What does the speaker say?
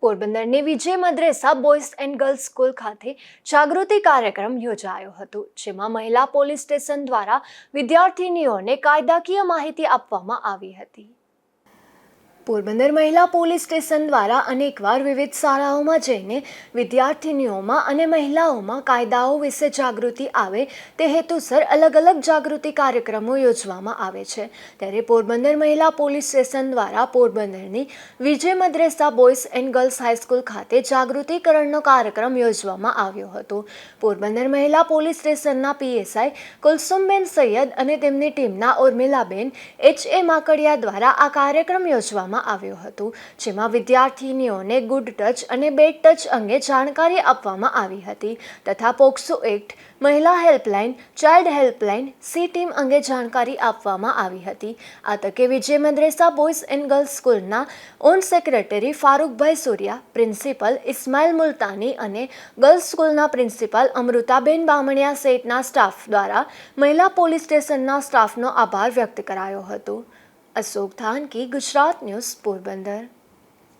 પોરબંદરની વિજય Madresa boys and girls school ખાતે જાગૃતિ કાર્યક્રમ યોજાયો હતો, જેમાં મહિલા પોલીસ સ્ટેશન દ્વારા વિદ્યાર્થીનીઓને કાયદાકીય માહિતી આપવામાં આવી હતી। પોરબંદર મહિલા પોલીસ સ્ટેશન દ્વારા અનેકવાર વિવિધ શાળાઓમાં જઈને વિદ્યાર્થીનીઓમાં અને મહિલાઓમાં કાયદાઓ વિશે જાગૃતિ આવે તે હેતુસર અલગ અલગ જાગૃતિ કાર્યક્રમો યોજવામાં આવે છે। ત્યારે પોરબંદર મહિલા પોલીસ સ્ટેશન દ્વારા પોરબંદરની વિજય Madresa boys and girls high school ખાતે જાગૃતિકરણનો કાર્યક્રમ યોજવામાં આવ્યો હતો। પોરબંદર મહિલા પોલીસ સ્ટેશનના પીએસઆઈ કુલસુમબેન સૈયદ અને તેમની ટીમના ઉર્મિલાબેન એચ.એ. માકડિયા દ્વારા આ કાર્યક્રમ યોજવામાં આવ્યો હતો, જેમાં વિદ્યાર્થીનીઓને ગુડ ટચ અને બેડ ટચ અંગે જાણકારી આપવામાં આવી હતી તથા પોક્સો એક્ટ, મહિલા helpline, child helpline, she team અંગે જાણકારી આપવામાં આવી હતી। આ તકે Vijay Madresa boys and girls સ્કૂલના on secretary Farukbhai Suriya, principal Ismail Multani અને ગર્લ્સ સ્કૂલના પ્રિન્સિપલ અમૃતાબેન બામણિયા સહિતના સ્ટાફ દ્વારા મહિલા પોલીસ સ્ટેશનના સ્ટાફનો આભાર વ્યક્ત કરાયો હતો। અશોક થાનકી, ગુજરાત ન્યૂઝ, પોરબંદર।